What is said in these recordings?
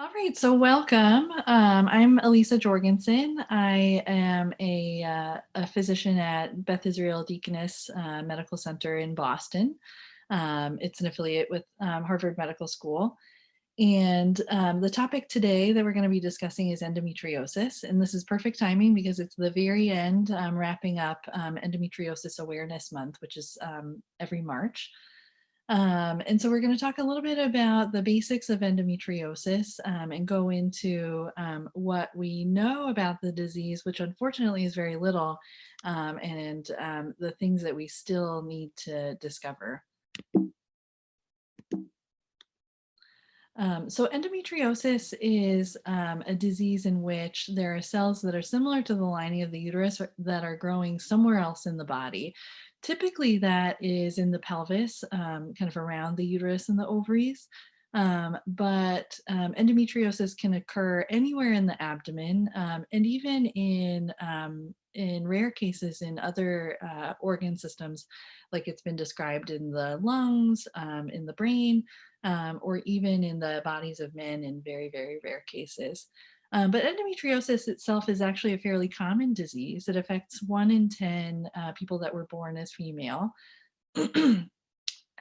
All right, so welcome. I'm Elisa Jorgensen. I am a physician at Beth Israel Deaconess Medical Center in Boston. It's an affiliate with Harvard Medical School. And the topic today that we're going to be discussing is endometriosis. And this is perfect timing because it's the very end, wrapping up Endometriosis Awareness Month, which is every March. And so we're going to talk a little bit about the basics of endometriosis and go into what we know about the disease, which unfortunately is very little, and the things that we still need to discover. So endometriosis is a disease in which there are cells that are similar to the lining of the uterus that are growing somewhere else in the body. Typically, that is in the pelvis, kind of around the uterus and the ovaries. But endometriosis can occur anywhere in the abdomen, and even in rare cases in other organ systems, like it's been described in the lungs, in the brain, or even in the bodies of men in very, very rare cases. But endometriosis itself is actually a fairly common disease. It affects 1 in 10 people that were born as female.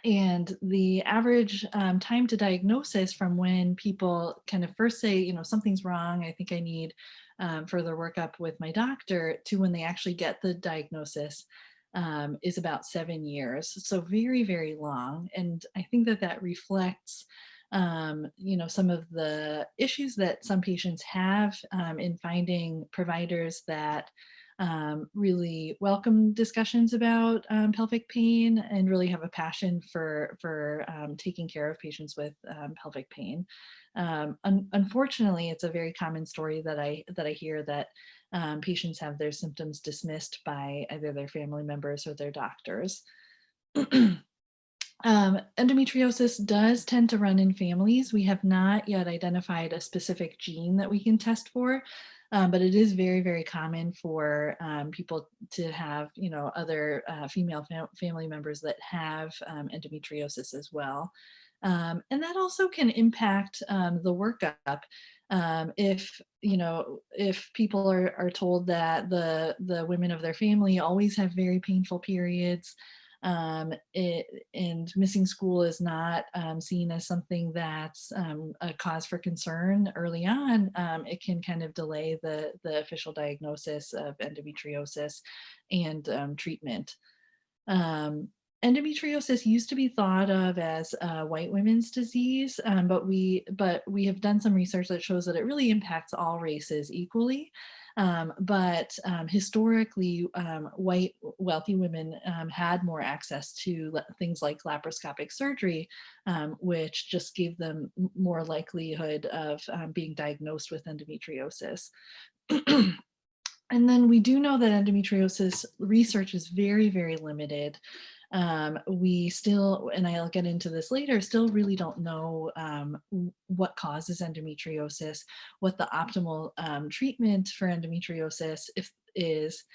And the average time to diagnosis from when people kind of first say, something's wrong, I think I need further workup with my doctor, to when they actually get the diagnosis is about 7 years. So very, very long. And I think that reflects some of the issues that some patients have in finding providers that really welcome discussions about pelvic pain and really have a passion for taking care of patients with pelvic pain. Unfortunately, it's a very common story that I hear that patients have their symptoms dismissed by either their family members or their doctors. Endometriosis does tend to run in families. We have not yet identified a specific gene that we can test for, but it is very, very common for people to have, other female family members that have endometriosis as well. And that also can impact the workup. If people are told that the women of their family always have very painful periods, and missing school is not seen as something that's a cause for concern early on, it can kind of delay the official diagnosis of endometriosis and treatment. Endometriosis used to be thought of as a white women's disease, but we have done some research that shows that it really impacts all races equally. Historically, white wealthy women had more access to things like laparoscopic surgery, which just gave them more likelihood of being diagnosed with endometriosis. And then we do know that endometriosis research is very, very limited. We still, and I'll get into this later, still really don't know what causes endometriosis, what the optimal treatment for endometriosis is.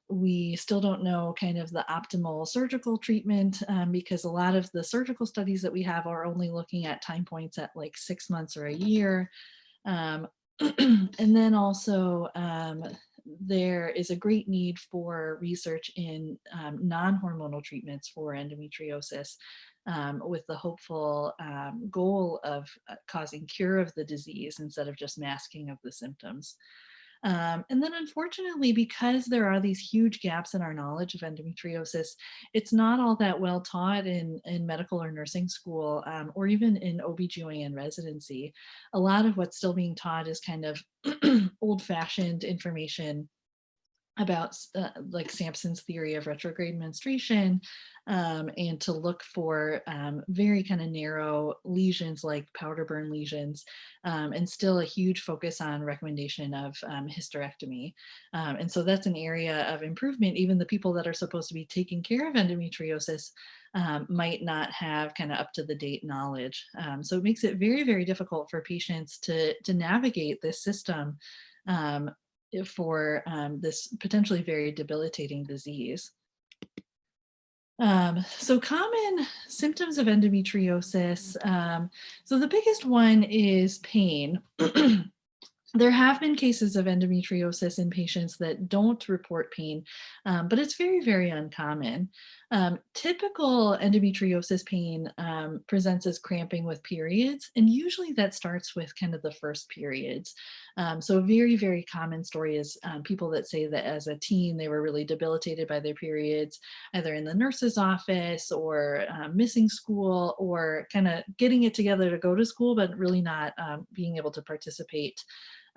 We still don't know kind of the optimal surgical treatment because a lot of the surgical studies that we have are only looking at time points at like 6 months or a year. And then also there is a great need for research in non-hormonal treatments for endometriosis with the hopeful goal of causing cure of the disease instead of just masking of the symptoms. And then unfortunately, because there are these huge gaps in our knowledge of endometriosis, it's not all that well taught in medical or nursing school, or even in OBGYN residency. A lot of what's still being taught is kind of old-fashioned information about like Sampson's theory of retrograde menstruation, and to look for very kind of narrow lesions like powder burn lesions, and still a huge focus on recommendation of hysterectomy. And so that's an area of improvement. Even the people that are supposed to be taking care of endometriosis might not have kind of up to the date knowledge. So it makes it very, very difficult for patients to navigate this system for this potentially very debilitating disease. So common symptoms of endometriosis. So the biggest one is pain. There have been cases of endometriosis in patients that don't report pain, but it's very, very uncommon. Typical endometriosis pain presents as cramping with periods, and usually that starts with kind of the first periods. So a very, very common story is people that say that as a teen they were really debilitated by their periods, either in the nurse's office or missing school or kind of getting it together to go to school, but really not being able to participate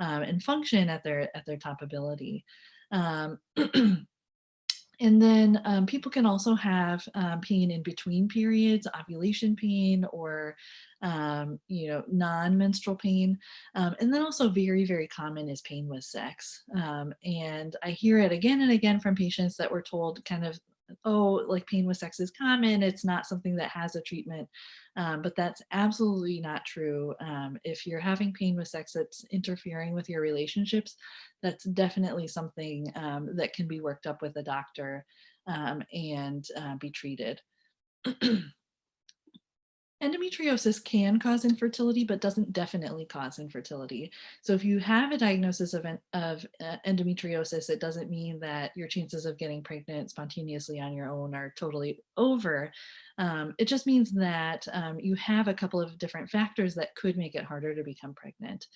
and function at their top ability. Um, and then people can also have pain in between periods, ovulation pain, or non-menstrual pain. And then also very, very common is pain with sex. And I hear it again and again from patients that were told kind of, oh, like pain with sex is common. It's not something that has a treatment. But that's absolutely not true. If you're having pain with sex that's interfering with your relationships, that's definitely something that can be worked up with a doctor and be treated. Endometriosis can cause infertility, but doesn't definitely cause infertility. So if you have a diagnosis of endometriosis, it doesn't mean that your chances of getting pregnant spontaneously on your own are totally over. It just means that you have a couple of different factors that could make it harder to become pregnant.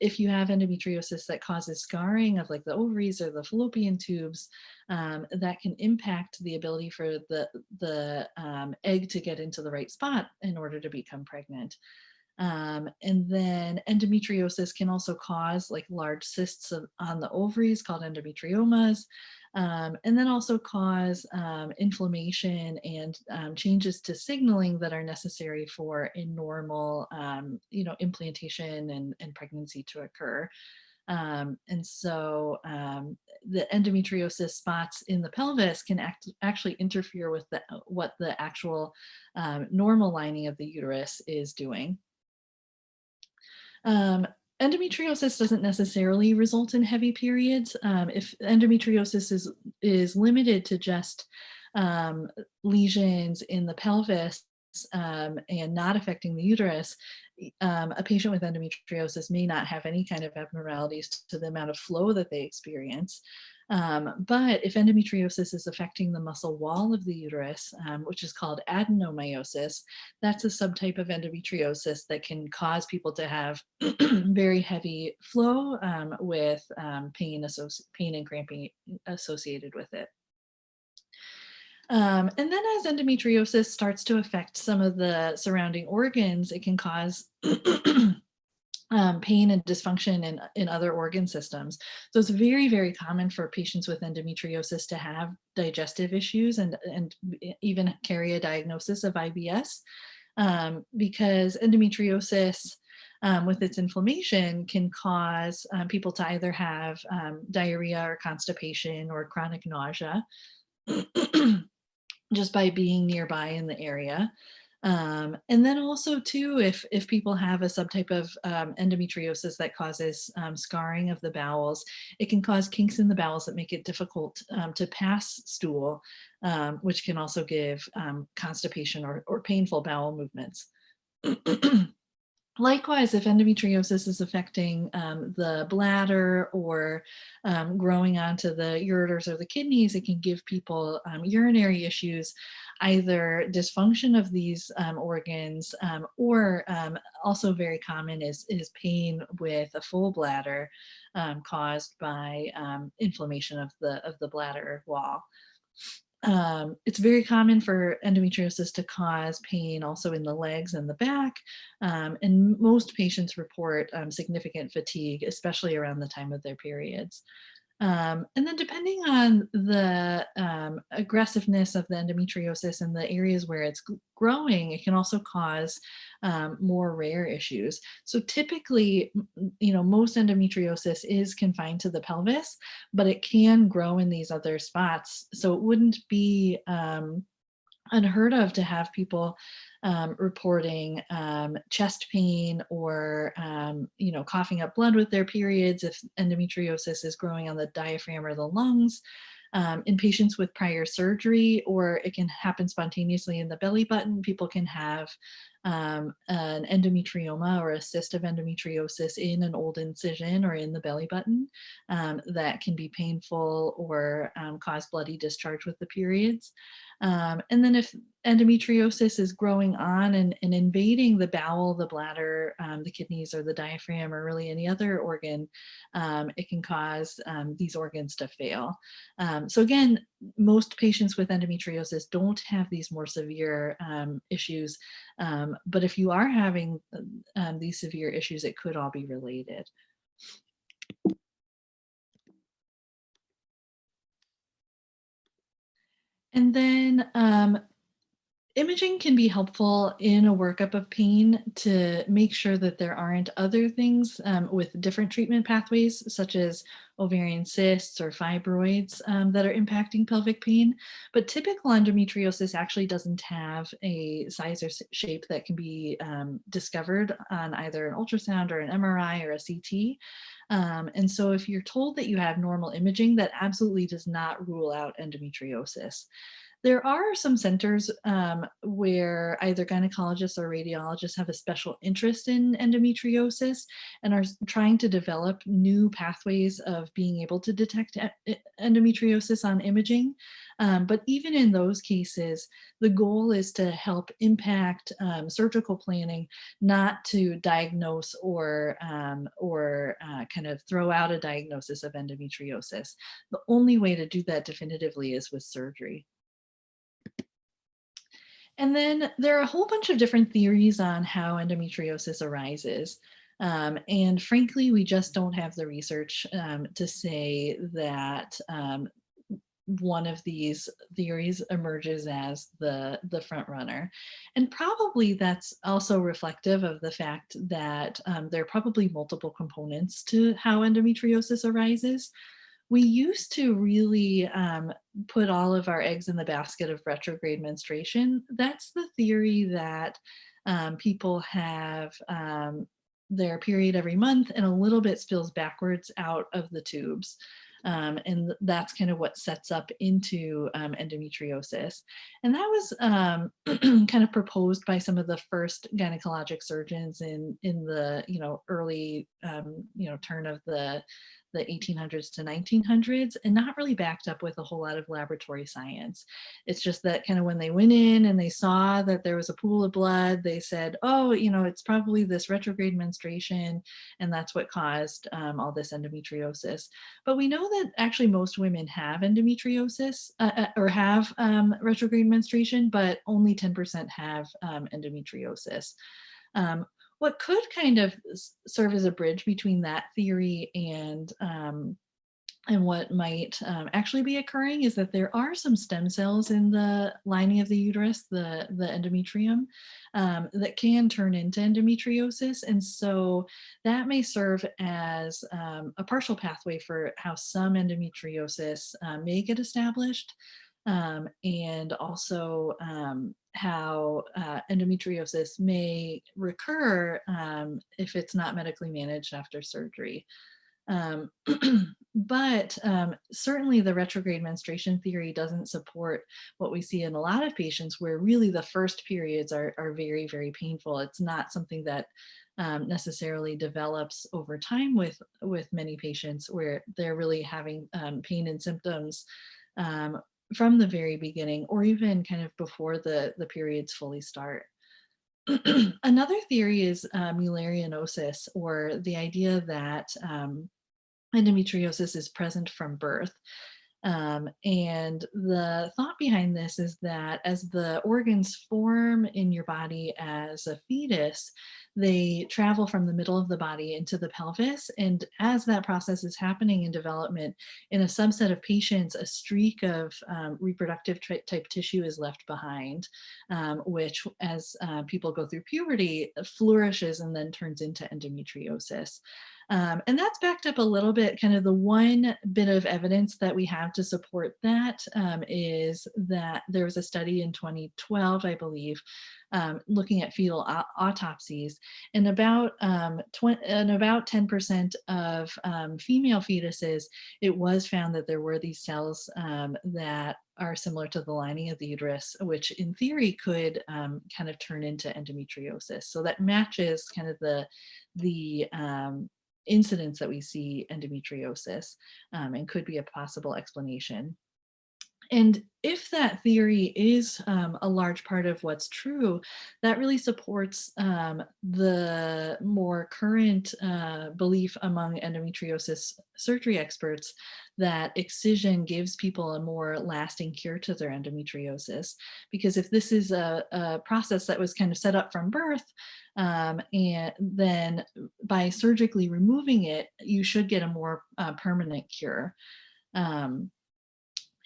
If you have endometriosis that causes scarring of like the ovaries or the fallopian tubes, that can impact the ability for the egg to get into the right spot in order to become pregnant. And then endometriosis can also cause like large cysts on the ovaries called endometriomas, and then also cause inflammation and changes to signaling that are necessary for a normal, implantation and pregnancy to occur. And so the endometriosis spots in the pelvis can actually interfere with what the actual normal lining of the uterus is doing. Um, Endometriosis doesn't necessarily result in heavy periods. If endometriosis is limited to just lesions in the pelvis and not affecting the uterus, a patient with endometriosis may not have any kind of abnormalities to the amount of flow that they experience. But if endometriosis is affecting the muscle wall of the uterus, which is called adenomyosis, that's a subtype of endometriosis that can cause people to have very heavy flow with pain and cramping associated with it. And then as endometriosis starts to affect some of the surrounding organs, it can cause pain and dysfunction in other organ systems. So it's very, very common for patients with endometriosis to have digestive issues and even carry a diagnosis of IBS because endometriosis with its inflammation can cause people to either have diarrhea or constipation or chronic nausea just by being nearby in the area. And then also too, if people have a subtype of endometriosis that causes scarring of the bowels, it can cause kinks in the bowels that make it difficult to pass stool, which can also give constipation or painful bowel movements. Likewise, if endometriosis is affecting the bladder or growing onto the ureters or the kidneys, it can give people urinary issues, either dysfunction of these organs or also very common is pain with a full bladder caused by inflammation of the bladder wall. It's very common for endometriosis to cause pain also in the legs and the back, and most patients report significant fatigue, especially around the time of their periods. And then depending on the aggressiveness of the endometriosis and the areas where it's growing, it can also cause more rare issues. So typically, most endometriosis is confined to the pelvis, but it can grow in these other spots. So it wouldn't be unheard of to have people reporting chest pain or coughing up blood with their periods if endometriosis is growing on the diaphragm or the lungs. In patients with prior surgery, or it can happen spontaneously in the belly button. People can have an endometrioma or a cyst of endometriosis in an old incision or in the belly button that can be painful or cause bloody discharge with the periods. And then if endometriosis is growing on and invading the bowel, the bladder, the kidneys, or the diaphragm, or really any other organ, it can cause these organs to fail. So again, most patients with endometriosis don't have these more severe issues, but if you are having these severe issues, it could all be related. And then imaging can be helpful in a workup of pain to make sure that there aren't other things with different treatment pathways, such as ovarian cysts or fibroids that are impacting pelvic pain. But typical endometriosis actually doesn't have a size or shape that can be discovered on either an ultrasound or an MRI or a CT. And so if you're told that you have normal imaging, that absolutely does not rule out endometriosis. There are some centers where either gynecologists or radiologists have a special interest in endometriosis and are trying to develop new pathways of being able to detect endometriosis on imaging. But even in those cases, the goal is to help impact surgical planning, not to diagnose or kind of throw out a diagnosis of endometriosis. The only way to do that definitively is with surgery. And then there are a whole bunch of different theories on how endometriosis arises. And frankly, we just don't have the research to say that one of these theories emerges as the front runner. And probably that's also reflective of the fact that there are probably multiple components to how endometriosis arises. We used to really put all of our eggs in the basket of retrograde menstruation. That's the theory that people have their period every month and a little bit spills backwards out of the tubes. And that's kind of what sets up into endometriosis. And that was kind of proposed by some of the first gynecologic surgeons in the early turn of the 1800s to 1900s, and not really backed up with a whole lot of laboratory science. It's just that kind of when they went in and they saw that there was a pool of blood, they said, oh, it's probably this retrograde menstruation, and that's what caused all this endometriosis. But we know that actually most women have endometriosis or have retrograde menstruation, but only 10% have endometriosis. What could kind of serve as a bridge between that theory and what might actually be occurring is that there are some stem cells in the lining of the uterus, the endometrium, that can turn into endometriosis. And so that may serve as a partial pathway for how some endometriosis may get established. And also how endometriosis may recur if it's not medically managed after surgery. Um, but certainly the retrograde menstruation theory doesn't support what we see in a lot of patients where really the first periods are very, very painful. It's not something that necessarily develops over time with many patients where they're really having pain and symptoms from the very beginning or even kind of before the periods fully start. Another theory is mullerianosis, or the idea that endometriosis is present from birth. And the thought behind this is that as the organs form in your body as a fetus, they travel from the middle of the body into the pelvis. And as that process is happening in development, in a subset of patients, a streak of reproductive type tissue is left behind, which as people go through puberty flourishes and then turns into endometriosis. And that's backed up a little bit. Kind of the one bit of evidence that we have to support that is that there was a study in 2012, I believe, looking at fetal autopsies, and about 10% of female fetuses, it was found that there were these cells that are similar to the lining of the uterus, which in theory could kind of turn into endometriosis. So that matches kind of the incidence that we see endometriosis, and could be a possible explanation. And if that theory is a large part of what's true, that really supports the more current belief among endometriosis surgery experts that excision gives people a more lasting cure to their endometriosis. Because if this is a process that was kind of set up from birth, and then by surgically removing it, you should get a more permanent cure. Um,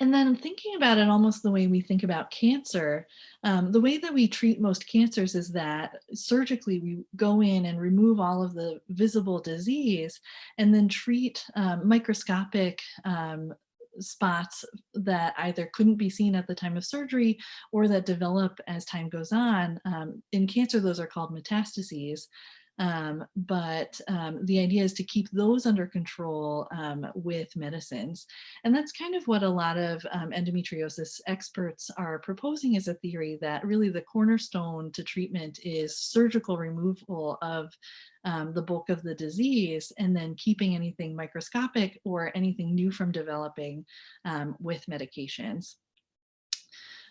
and then thinking about it almost the way we think about cancer, the way that we treat most cancers is that surgically we go in and remove all of the visible disease and then treat microscopic spots that either couldn't be seen at the time of surgery or that develop as time goes on. In cancer, those are called metastases. But the idea is to keep those under control with medicines. And that's kind of what a lot of endometriosis experts are proposing as a theory, that really the cornerstone to treatment is surgical removal of the bulk of the disease, and then keeping anything microscopic or anything new from developing with medications.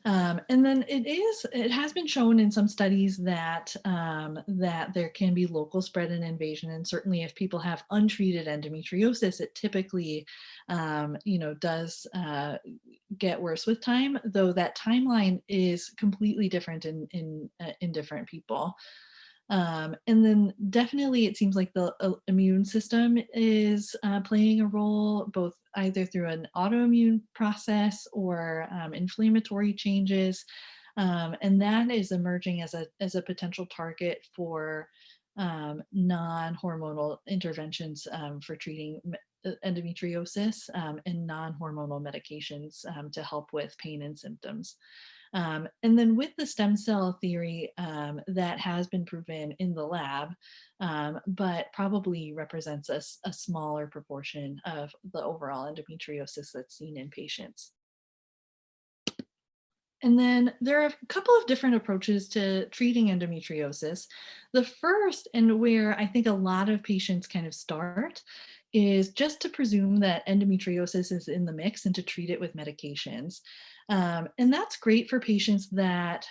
And then it has been shown in some studies that that there can be local spread and invasion, and certainly if people have untreated endometriosis, it typically, does get worse with time. Though that timeline is completely different in different people. And then definitely it seems like the immune system is playing a role, both either through an autoimmune process or inflammatory changes. And that is emerging as a potential target for non-hormonal interventions for treating endometriosis, and non-hormonal medications to help with pain and symptoms. And then with the stem cell theory, that has been proven in the lab, but probably represents a smaller proportion of the overall endometriosis that's seen in patients. And then there are a couple of different approaches to treating endometriosis. The first, and where I think a lot of patients kind of start, is just to presume that endometriosis is in the mix and to treat it with medications. And that's great for patients that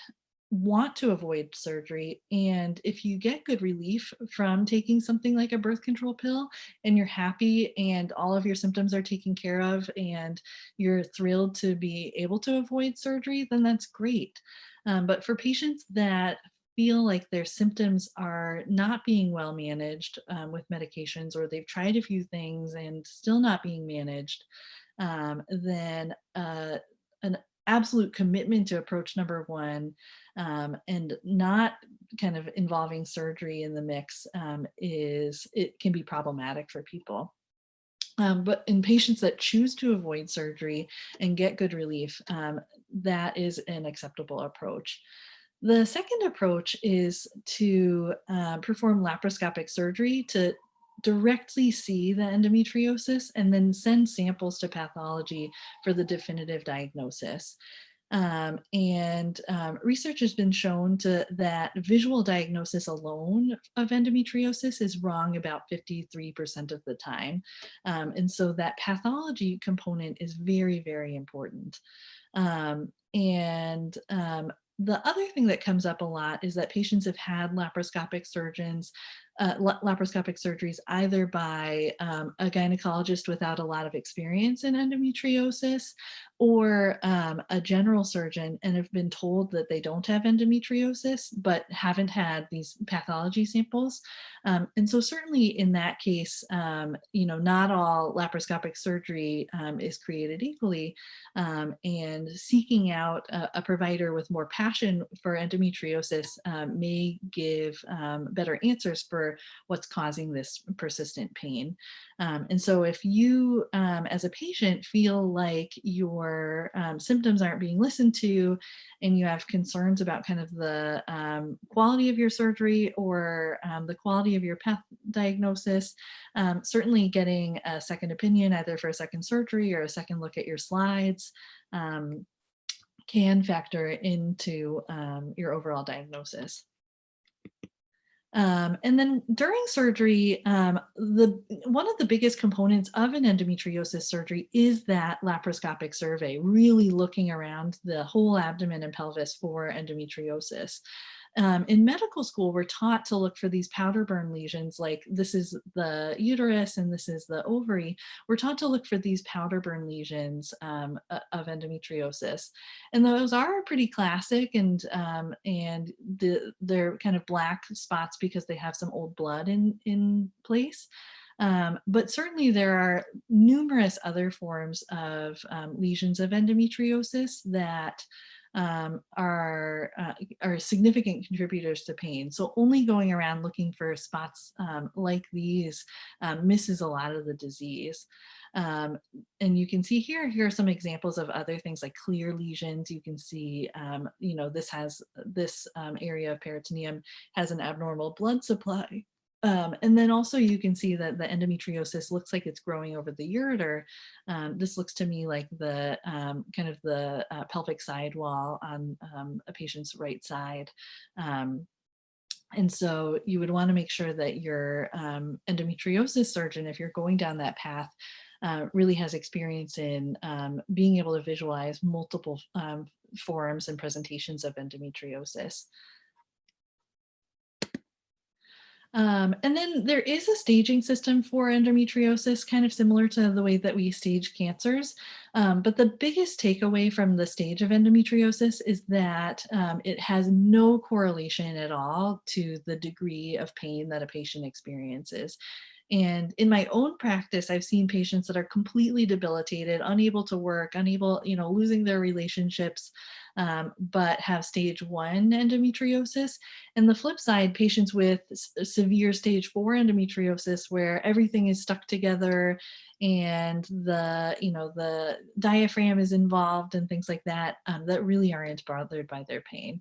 want to avoid surgery. And if you get good relief from taking something like a birth control pill, and you're happy and all of your symptoms are taken care of and you're thrilled to be able to avoid surgery, then that's great. But for patients that feel like their symptoms are not being well managed with medications, or they've tried a few things and still not being managed, then an absolute commitment to approach number one, and not kind of involving surgery in the mix, it can be problematic for people. But in patients that choose to avoid surgery and get good relief, that is an acceptable approach. The second approach is to perform laparoscopic surgery to directly see the endometriosis and then send samples to pathology for the definitive diagnosis. Research has been shown that visual diagnosis alone of endometriosis is wrong about 53% of the time. And so that pathology component is very, very important. The other thing that comes up a lot is that patients have had laparoscopic surgeries either by a gynecologist without a lot of experience in endometriosis, or a general surgeon, and have been told that they don't have endometriosis, but haven't had these pathology samples. And so certainly in that case, not all laparoscopic surgery is created equally, and seeking out a provider with more passion for endometriosis may give better answers for for what's causing this persistent pain. And so if you, as a patient, feel like your symptoms aren't being listened to, and you have concerns about kind of the quality of your surgery or the quality of your path diagnosis, certainly getting a second opinion, either for a second surgery or a second look at your slides, can factor into your overall diagnosis. And then during surgery, one of the biggest components of an endometriosis surgery is that laparoscopic survey, really looking around the whole abdomen and pelvis for endometriosis. In medical school, we're taught to look for these powder burn lesions, like this is the uterus and this is the ovary. We're taught to look for these powder burn lesions of endometriosis, and those are pretty classic, and they're kind of black spots because they have some old blood in place. But certainly there are numerous other forms of lesions of endometriosis that are significant contributors to pain. So only going around looking for spots like these misses a lot of the disease. And you can see here are some examples of other things like clear lesions. You can see, this area of peritoneum has an abnormal blood supply. And then also you can see that the endometriosis looks like it's growing over the ureter. This looks to me like the kind of the pelvic sidewall on a patient's right side. And so you would want to make sure that your endometriosis surgeon, if you're going down that path, really has experience in being able to visualize multiple forms and presentations of endometriosis. And then there is a staging system for endometriosis, kind of similar to the way that we stage cancers. But the biggest takeaway from the stage of endometriosis is that it has no correlation at all to the degree of pain that a patient experiences. And in my own practice, I've seen patients that are completely debilitated, unable to work, unable, losing their relationships, but have stage 1 endometriosis. And the flip side, patients with severe stage 4 endometriosis, where everything is stuck together and the diaphragm is involved and things like that, that really aren't bothered by their pain.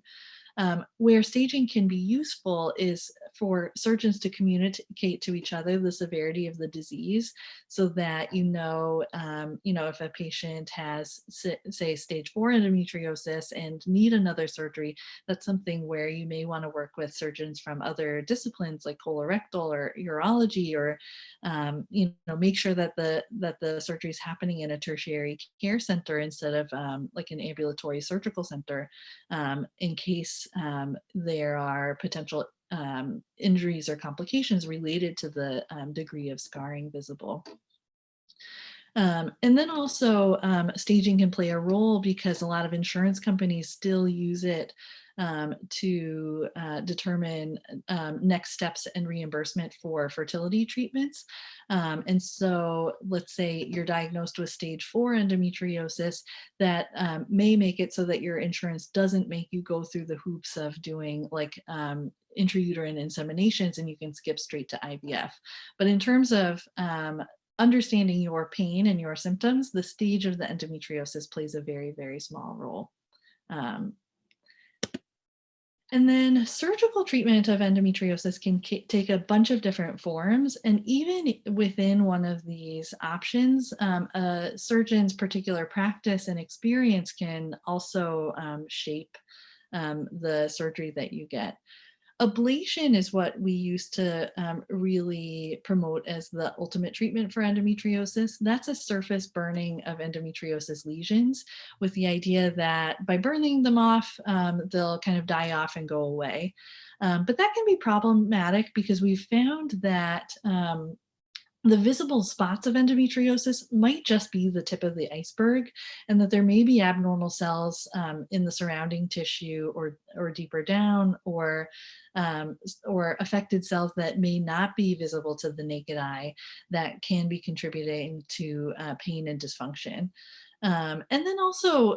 Where staging can be useful is for surgeons to communicate to each other the severity of the disease, so that if a patient has, say, stage 4 endometriosis and need another surgery, that's something where you may want to work with surgeons from other disciplines like colorectal or urology, or make sure that the surgery is happening in a tertiary care center instead of like an ambulatory surgical center, in case there are potential injuries or complications related to the degree of scarring visible. And then also staging can play a role because a lot of insurance companies still use it to determine next steps and reimbursement for fertility treatments. And so let's say you're diagnosed with stage 4 endometriosis, that may make it so that your insurance doesn't make you go through the hoops of doing like intrauterine inseminations, and you can skip straight to IVF. But in terms of understanding your pain and your symptoms, the stage of the endometriosis plays a very, very small role. And then surgical treatment of endometriosis can take a bunch of different forms. And even within one of these options, a surgeon's particular practice and experience can also shape the surgery that you get. Ablation is what we used to really promote as the ultimate treatment for endometriosis. That's a surface burning of endometriosis lesions, with the idea that by burning them off, they'll kind of die off and go away. But that can be problematic because we've found that the visible spots of endometriosis might just be the tip of the iceberg, and that there may be abnormal cells in the surrounding tissue or deeper down, or affected cells that may not be visible to the naked eye that can be contributing to pain and dysfunction. And then also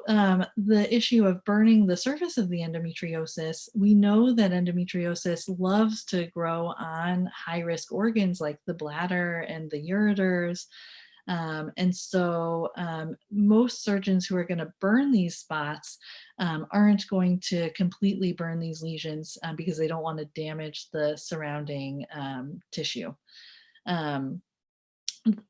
the issue of burning the surface of the endometriosis. We know that endometriosis loves to grow on high risk organs like the bladder and the ureters. And so most surgeons who are going to burn these spots aren't going to completely burn these lesions because they don't want to damage the surrounding tissue. Um,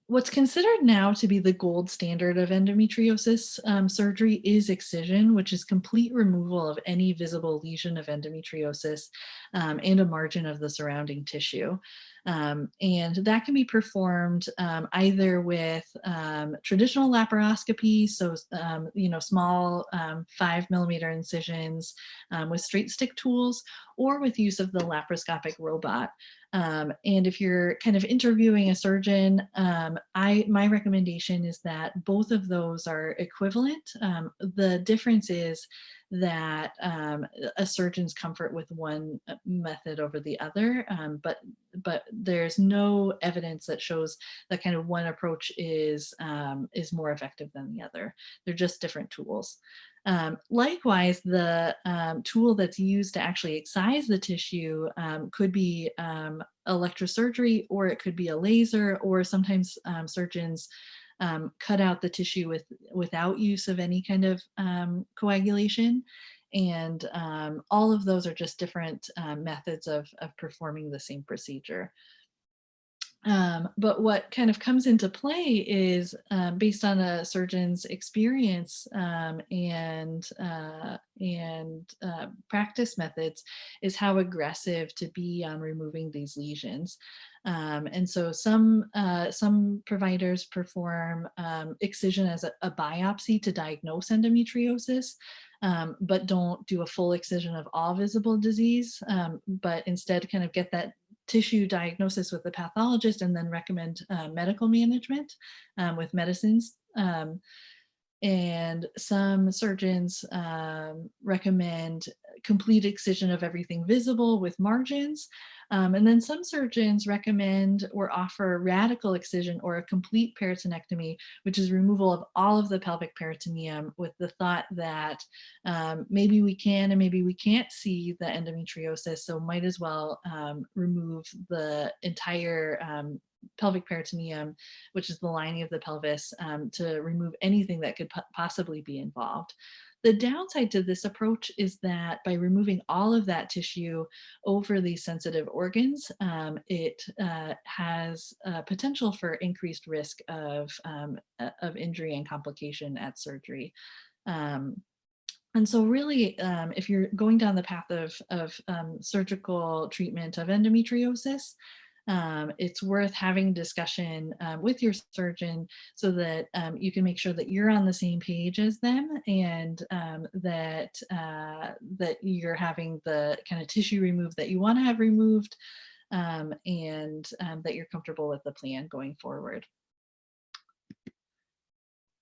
What's considered now to be the gold standard of endometriosis surgery is excision, which is complete removal of any visible lesion of endometriosis and a margin of the surrounding tissue. And that can be performed either with traditional laparoscopy, so small 5 millimeter incisions with straight stick tools, or with use of the laparoscopic robot. And if you're kind of interviewing a surgeon, my recommendation is that both of those are equivalent. The difference is that a surgeon's comfort with one method over the other, but there's no evidence that shows that kind of one approach is more effective than the other. They're just different tools. Likewise, the tool that's used to actually excise the tissue could be electrosurgery, or it could be a laser, or sometimes surgeons cut out the tissue without use of any kind of coagulation. And all of those are just different methods of performing the same procedure. But what kind of comes into play is based on a surgeon's experience and practice methods, is how aggressive to be on removing these lesions. And so some providers perform excision as a biopsy to diagnose endometriosis, but don't do a full excision of all visible disease, but instead kind of get that tissue diagnosis with the pathologist and then recommend medical management with medicines. And some surgeons recommend complete excision of everything visible with margins. And then some surgeons recommend or offer radical excision or a complete peritonectomy, which is removal of all of the pelvic peritoneum, with the thought that maybe we can and maybe we can't see the endometriosis, so might as well remove the entire pelvic peritoneum, which is the lining of the pelvis, to remove anything that could possibly be involved. The downside to this approach is that by removing all of that tissue over these sensitive organs, it has potential for increased risk of injury and complication at surgery. And so really, if you're going down the path of surgical treatment of endometriosis, it's worth having discussion with your surgeon so that you can make sure that you're on the same page as them, and that you're having the kind of tissue removed that you want to have removed, and that you're comfortable with the plan going forward.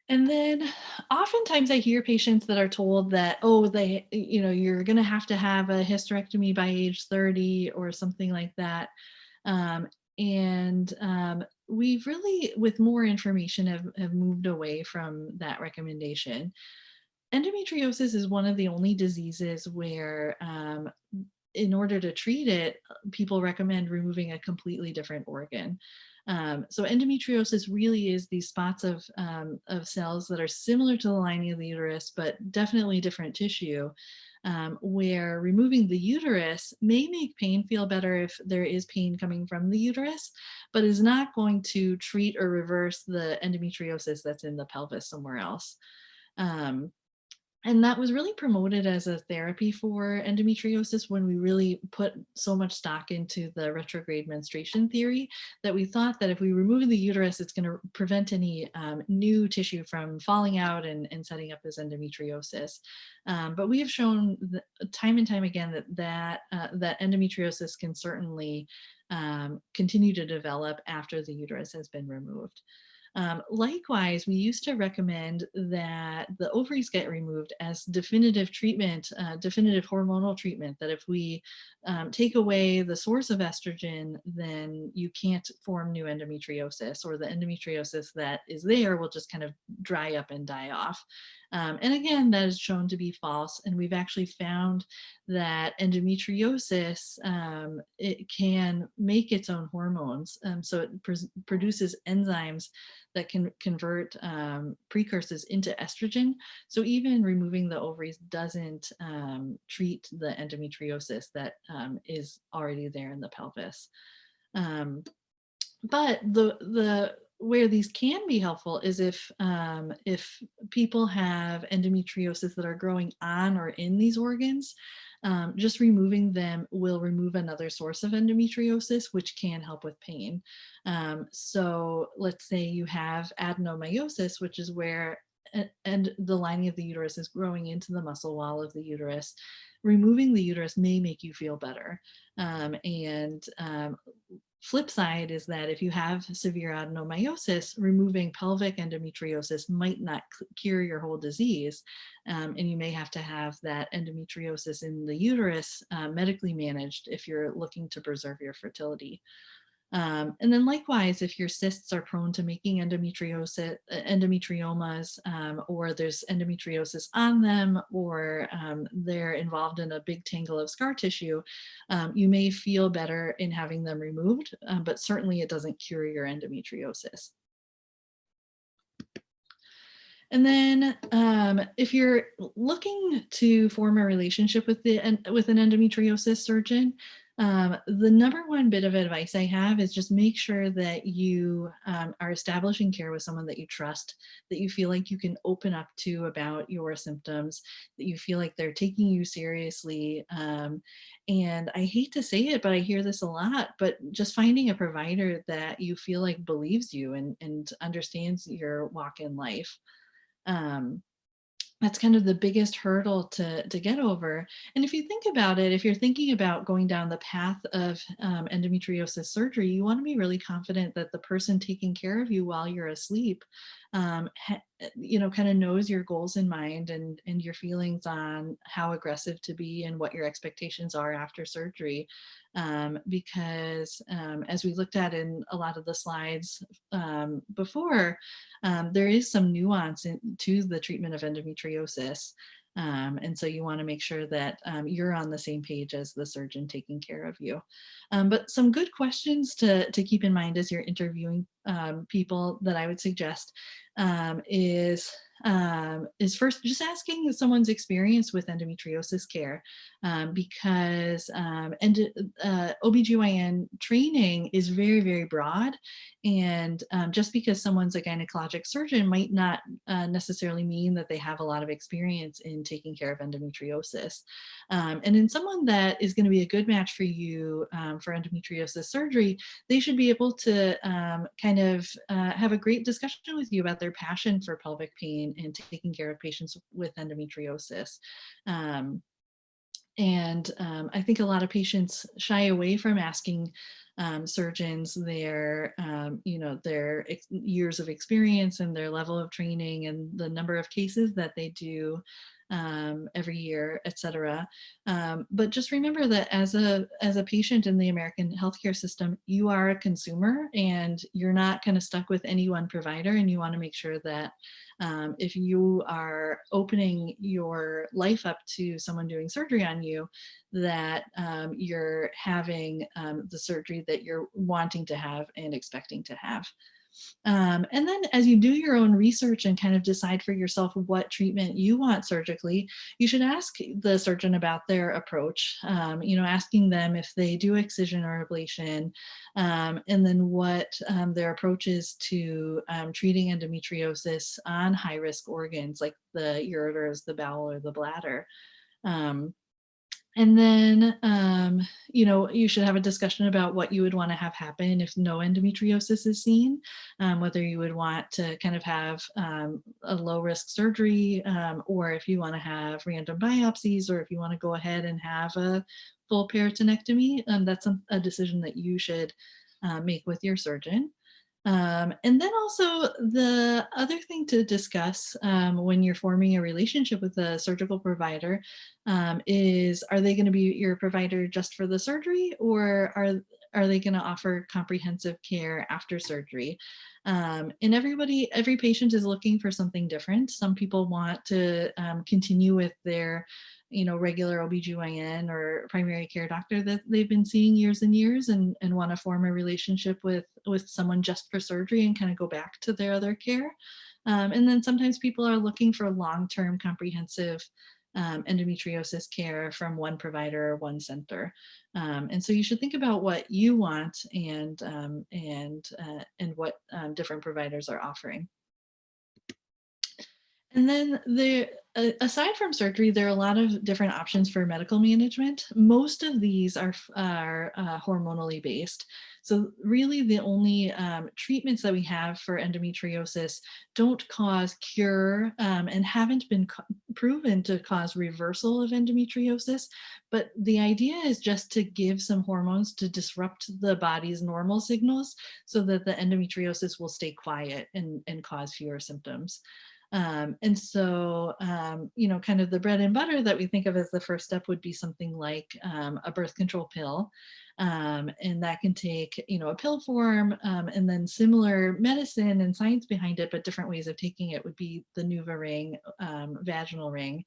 And then oftentimes I hear patients that are told that, oh, you're going to have a hysterectomy by age 30 or something like that. And we've really, with more information, have moved away from that recommendation. Endometriosis is one of the only diseases where, in order to treat it, people recommend removing a completely different organ. So endometriosis really is these spots of cells that are similar to the lining of the uterus, but definitely different tissue, where removing the uterus may make pain feel better if there is pain coming from the uterus, but is not going to treat or reverse the endometriosis that's in the pelvis somewhere else. And that was really promoted as a therapy for endometriosis when we really put so much stock into the retrograde menstruation theory, that we thought that if we remove the uterus, it's going to prevent any new tissue from falling out and setting up as endometriosis. But we have shown time and time again that endometriosis can certainly continue to develop after the uterus has been removed. Likewise, we used to recommend that the ovaries get removed as definitive treatment, definitive hormonal treatment, that if we take away the source of estrogen, then you can't form new endometriosis, or the endometriosis that is there will just kind of dry up and die off. And again, that is shown to be false. And we've actually found that endometriosis, it can make its own hormones. So it produces enzymes that can convert precursors into estrogen. So even removing the ovaries doesn't treat the endometriosis that is already there in the pelvis. But the where these can be helpful is if people have endometriosis that are growing on or in these organs, just removing them will remove another source of endometriosis, which can help with pain. So let's say you have adenomyosis, which is where and the lining of the uterus is growing into the muscle wall of the uterus. Removing the uterus may make you feel better. And flip side is that if you have severe adenomyosis, removing pelvic endometriosis might not cure your whole disease. And you may have to have that endometriosis in the uterus medically managed if you're looking to preserve your fertility. And then likewise, if your cysts are prone to making endometriosis, endometriomas, or there's endometriosis on them, or they're involved in a big tangle of scar tissue, you may feel better in having them removed, but certainly it doesn't cure your endometriosis. And then if you're looking to form a relationship with an endometriosis surgeon, the number one bit of advice I have is just make sure that you are establishing care with someone that you trust, that you feel like you can open up to about your symptoms, that you feel like they're taking you seriously. And I hate to say it, but I hear this a lot, but just finding a provider that you feel like believes you and understands your walk in life. Um, that's kind of the biggest hurdle to get over. And if you think about it, if you're thinking about going down the path of endometriosis surgery, you want to be really confident that the person taking care of you while you're asleep, kind of knows your goals in mind and your feelings on how aggressive to be and what your expectations are after surgery. Because as we looked at in a lot of the slides before, there is some nuance to the treatment of endometriosis. And so you want to make sure that you're on the same page as the surgeon taking care of you. But some good questions to keep in mind as you're interviewing people that I would suggest is first just asking someone's experience with endometriosis care, because OBGYN training is very, very broad. And just because someone's a gynecologic surgeon might not necessarily mean that they have a lot of experience in taking care of endometriosis. And in someone that is going to be a good match for you for endometriosis surgery, they should be able to kind of have a great discussion with you about their passion for pelvic pain and taking care of patients with endometriosis. I think a lot of patients shy away from asking surgeons their, their years of experience and their level of training and the number of cases that they do every year, et cetera. But just remember that as a patient in the American healthcare system, you are a consumer and you're not kind of stuck with any one provider. And you want to make sure that if you are opening your life up to someone doing surgery on you, that you're having the surgery that you're wanting to have and expecting to have. And then as you do your own research and kind of decide for yourself what treatment you want surgically, you should ask the surgeon about their approach, asking them if they do excision or ablation, and then what their approach is to treating endometriosis on high-risk organs like the ureters, the bowel, or the bladder. And then, you should have a discussion about what you would want to have happen if no endometriosis is seen, whether you would want to kind of have a low risk surgery, or if you want to have random biopsies, or if you want to go ahead and have a full peritonectomy. That's a decision that you should make with your surgeon. And then also the other thing to discuss when you're forming a relationship with a surgical provider is, are they going to be your provider just for the surgery, or are they going to offer comprehensive care after surgery? And every patient is looking for something different. Some people want to continue with their regular OBGYN or primary care doctor that they've been seeing years and years, and want to form a relationship with someone just for surgery and kind of go back to their other care. And then sometimes people are looking for long-term comprehensive endometriosis care from one provider or one center. And so you should think about what you want and what different providers are offering. And then aside from surgery, there are a lot of different options for medical management. Most of these are hormonally based. So really the only treatments that we have for endometriosis don't cause cure and haven't been proven to cause reversal of endometriosis. But the idea is just to give some hormones to disrupt the body's normal signals so that the endometriosis will stay quiet and cause fewer symptoms. And so, kind of the bread and butter that we think of as the first step would be something like a birth control pill. And that can take, a pill form, and then similar medicine and science behind it, but different ways of taking it would be the Nuva ring, vaginal ring,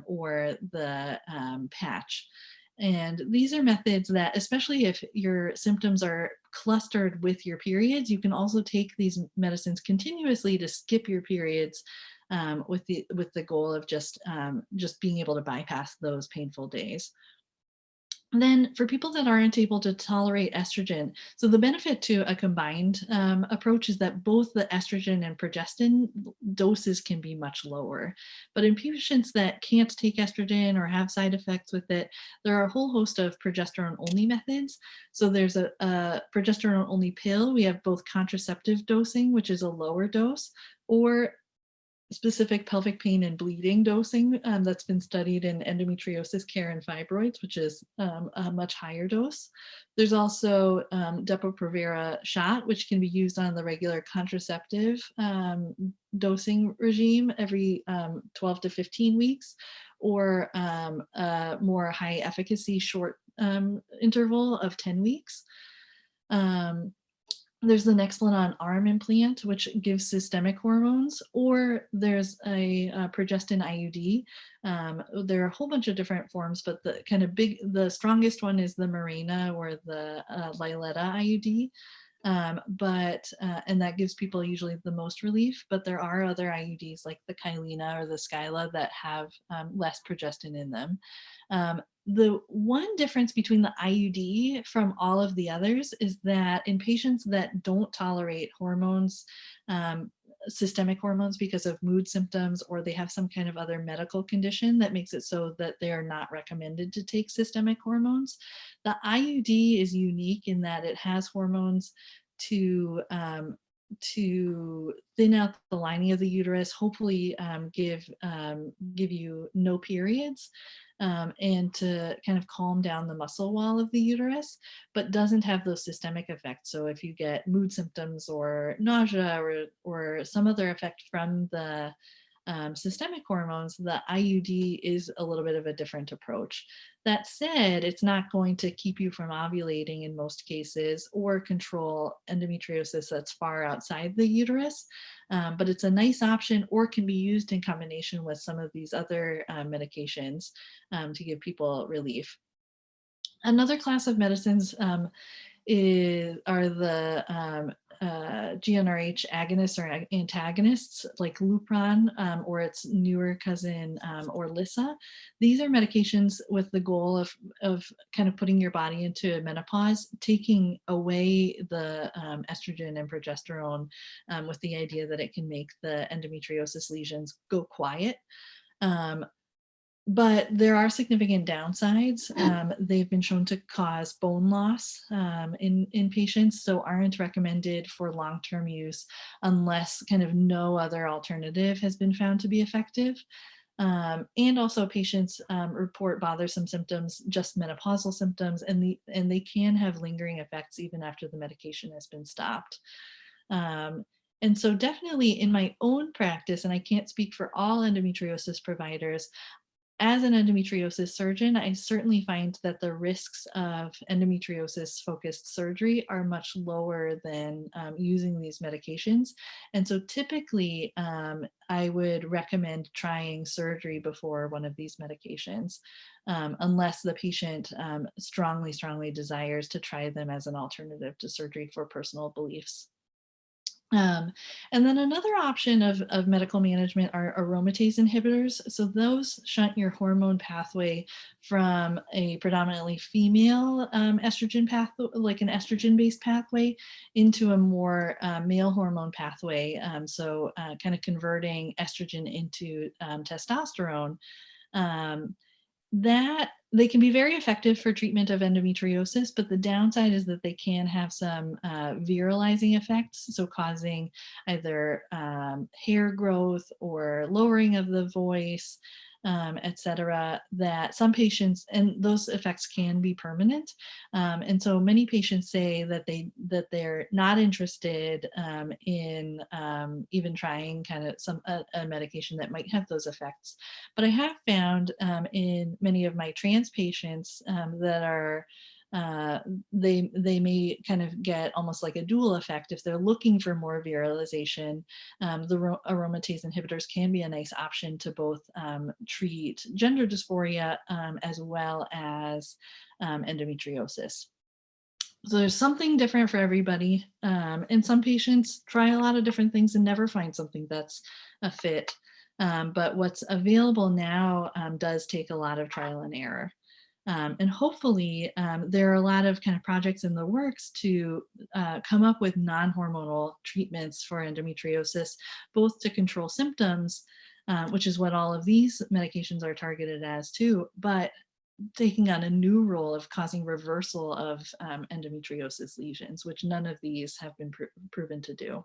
or the patch. And these are methods that, especially if your symptoms are clustered with your periods, you can also take these medicines continuously to skip your periods with the goal of just being able to bypass those painful days. And then for people that aren't able to tolerate estrogen, so the benefit to a combined approach is that both the estrogen and progestin doses can be much lower. But in patients that can't take estrogen or have side effects with it, there are a whole host of progesterone-only methods. So there's a progesterone-only pill. We have both contraceptive dosing, which is a lower dose, or specific pelvic pain and bleeding dosing that's been studied in endometriosis care and fibroids, which is a much higher dose. There's also Depo-Provera shot, which can be used on the regular contraceptive dosing regime every 12 to 15 weeks, or a more high efficacy short interval of 10 weeks. There's the Nexplanon arm implant, which gives systemic hormones, or there's a progestin IUD. There are a whole bunch of different forms, but the strongest one is the Mirena or the Liletta IUD. And that gives people usually the most relief, but there are other IUDs like the Kylena or the Skyla that have less progestin in them. The one difference between the IUD from all of the others is that in patients that don't tolerate hormones, systemic hormones because of mood symptoms, or they have some kind of other medical condition that makes it so that they are not recommended to take systemic hormones, the IUD is unique in that it has hormones to thin out the lining of the uterus, hopefully give you no periods, and to kind of calm down the muscle wall of the uterus, but doesn't have those systemic effects. So if you get mood symptoms or nausea or some other effect from the systemic hormones, the IUD is a little bit of a different approach. That said, it's not going to keep you from ovulating in most cases or control endometriosis that's far outside the uterus, but it's a nice option, or can be used in combination with some of these other medications to give people relief. Another class of medicines are the GnRH agonists or antagonists, like Lupron, or its newer cousin, Orlissa. These are medications with the goal of kind of putting your body into menopause, taking away the estrogen and progesterone, with the idea that it can make the endometriosis lesions go quiet. But there are significant downsides. They've been shown to cause bone loss in patients, so aren't recommended for long-term use unless kind of no other alternative has been found to be effective. And also patients report bothersome symptoms, just menopausal symptoms, and they can have lingering effects even after the medication has been stopped. And so definitely in my own practice, and I can't speak for all endometriosis providers, as an endometriosis surgeon, I certainly find that the risks of endometriosis focused surgery are much lower than using these medications. And so typically, I would recommend trying surgery before one of these medications, unless the patient strongly desires to try them as an alternative to surgery for personal beliefs. Um, and then another option of medical management are aromatase inhibitors. So those shunt your hormone pathway from a predominantly female estrogen pathway, like an estrogen-based pathway, into a more male hormone pathway. So kind of converting estrogen into testosterone. Um, that they can be very effective for treatment of endometriosis, but the downside is that they can have some viralizing effects, so causing either hair growth or lowering of the voice, etc. That some patients, and those effects can be permanent, and so many patients say that they're not interested in even trying kind of a medication that might have those effects. But I have found in many of my trans patients that are they may kind of get almost like a dual effect if they're looking for more virilization. The aromatase inhibitors can be a nice option to both treat gender dysphoria as well as endometriosis. So there's something different for everybody. And some patients try a lot of different things and never find something that's a fit. But what's available now does take a lot of trial and error. And hopefully there are a lot of kind of projects in the works to come up with non-hormonal treatments for endometriosis, both to control symptoms, which is what all of these medications are targeted as too, but taking on a new role of causing reversal of endometriosis lesions, which none of these have been proven to do.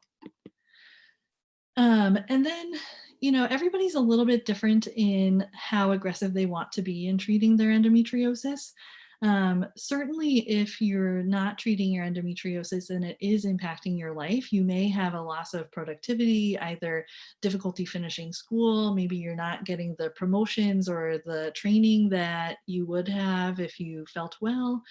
And then, everybody's a little bit different in how aggressive they want to be in treating their endometriosis. Certainly, if you're not treating your endometriosis and it is impacting your life, you may have a loss of productivity, either difficulty finishing school, maybe you're not getting the promotions or the training that you would have if you felt well.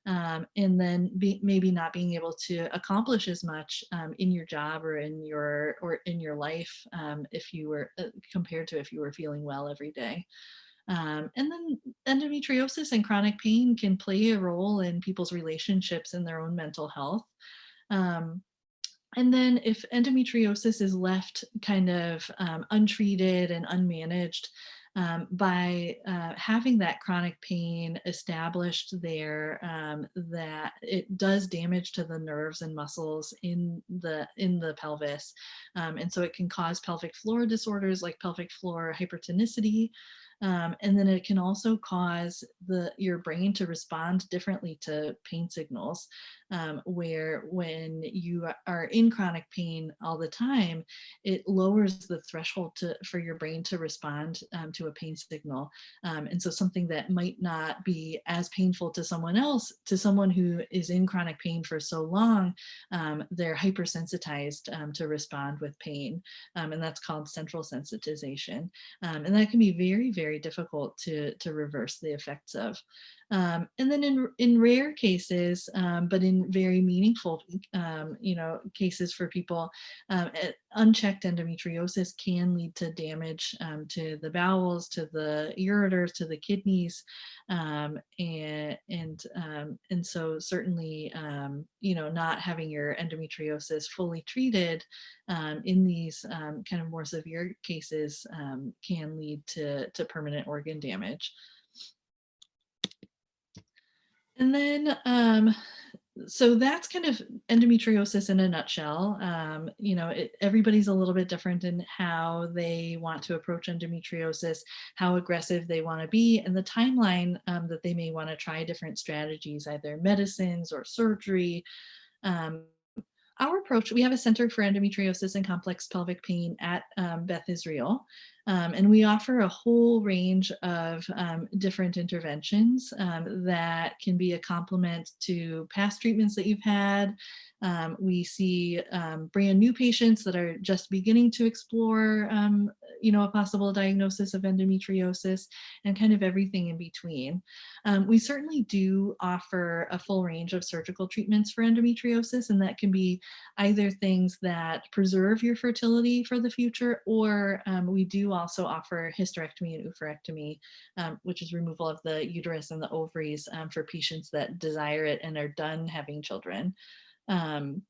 And then maybe not being able to accomplish as much in your job or in your life if you were compared to if you were feeling well every day. And then endometriosis and chronic pain can play a role in people's relationships and their own mental health. Um, and then if endometriosis is left kind of untreated and unmanaged, by having that chronic pain established there, that it does damage to the nerves and muscles in the pelvis, and so it can cause pelvic floor disorders like pelvic floor hypertonicity. And then it can also cause your brain to respond differently to pain signals, where when you are in chronic pain all the time, it lowers the threshold for your brain to respond to a pain signal. And so something that might not be as painful to someone else, to someone who is in chronic pain for so long, they're hypersensitized to respond with pain. And that's called central sensitization. And that can be very difficult to reverse the effects of. And then in rare cases, but in very meaningful, cases for people, unchecked endometriosis can lead to damage to the bowels, to the ureters, to the kidneys, and so certainly, not having your endometriosis fully treated in these kind of more severe cases can lead to permanent organ damage. And then, so that's kind of endometriosis in a nutshell. Everybody's a little bit different in how they want to approach endometriosis, how aggressive they want to be, and the timeline that they may want to try different strategies, either medicines or surgery. Um, our approach, we have a Center for Endometriosis and Complex Pelvic Pain at Beth Israel, and we offer a whole range of different interventions that can be a complement to past treatments that you've had, We see brand new patients that are just beginning to explore, a possible diagnosis of endometriosis, and kind of everything in between. We certainly do offer a full range of surgical treatments for endometriosis, and that can be either things that preserve your fertility for the future, or we do also offer hysterectomy and oophorectomy, which is removal of the uterus and the ovaries for patients that desire it and are done having children. Um,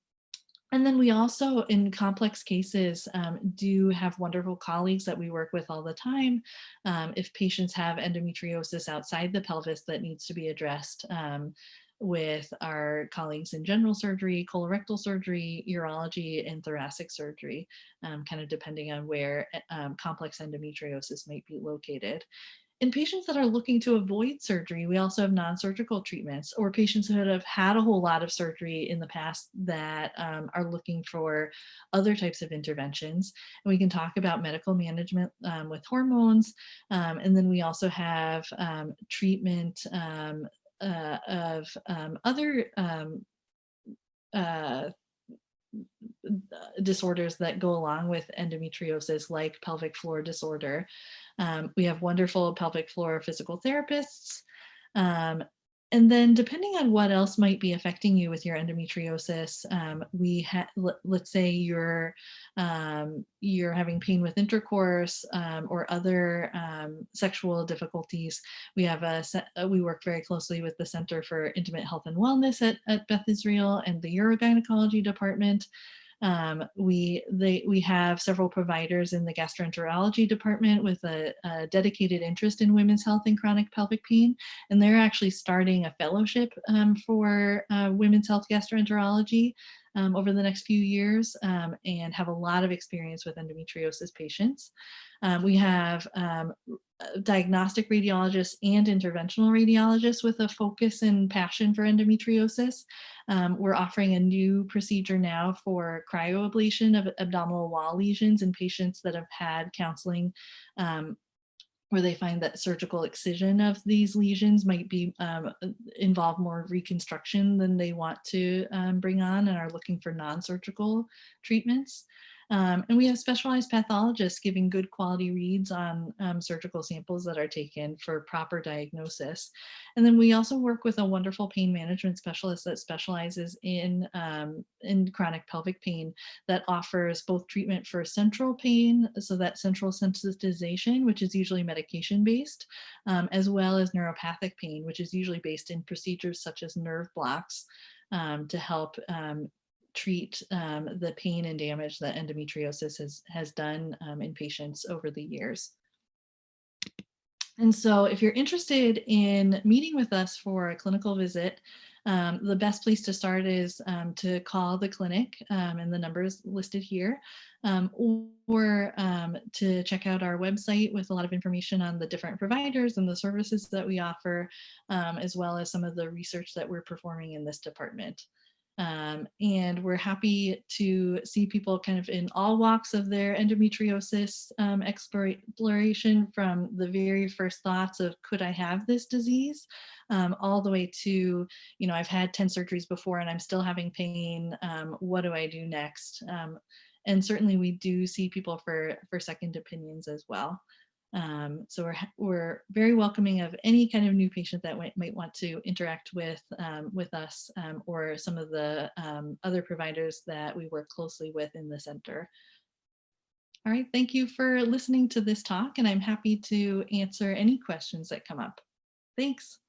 and then we also, in complex cases, do have wonderful colleagues that we work with all the time. If patients have endometriosis outside the pelvis that needs to be addressed, with our colleagues in general surgery, colorectal surgery, urology, and thoracic surgery, kind of depending on where complex endometriosis might be located. In patients that are looking to avoid surgery, we also have non-surgical treatments, or patients that have had a whole lot of surgery in the past that are looking for other types of interventions. And we can talk about medical management with hormones. And then we also have treatment of other uh, disorders that go along with endometriosis, like pelvic floor disorder. We have wonderful pelvic floor physical therapists. Um, and then depending on what else might be affecting you with your endometriosis, let's say you're having pain with intercourse or other sexual difficulties. We work very closely with the Center for Intimate Health and Wellness at Beth Israel and the urogynecology department. We have several providers in the gastroenterology department with a dedicated interest in women's health and chronic pelvic pain, and they're actually starting a fellowship for women's health gastroenterology over the next few years, and have a lot of experience with endometriosis patients. We have diagnostic radiologists and interventional radiologists with a focus and passion for endometriosis. We're offering a new procedure now for cryoablation of abdominal wall lesions in patients that have had counseling where they find that surgical excision of these lesions might be involve more reconstruction than they want to bring on, and are looking for non-surgical treatments. And we have specialized pathologists giving good quality reads on surgical samples that are taken for proper diagnosis. And then we also work with a wonderful pain management specialist that specializes in chronic pelvic pain, that offers both treatment for central pain, so that central sensitization, which is usually medication based, as well as neuropathic pain, which is usually based in procedures such as nerve blocks to help treat the pain and damage that endometriosis has done in patients over the years. And so if you're interested in meeting with us for a clinical visit, the best place to start is to call the clinic, and the number is listed here, or to check out our website with a lot of information on the different providers and the services that we offer, as well as some of the research that we're performing in this department. And we're happy to see people kind of in all walks of their endometriosis exploration, from the very first thoughts of, could I have this disease, all the way to, I've had 10 surgeries before and I'm still having pain. What do I do next? And certainly we do see people for second opinions as well. So we're very welcoming of any kind of new patient that might want to interact with us, or some of the other providers that we work closely with in the center. All right, thank you for listening to this talk, and I'm happy to answer any questions that come up. Thanks.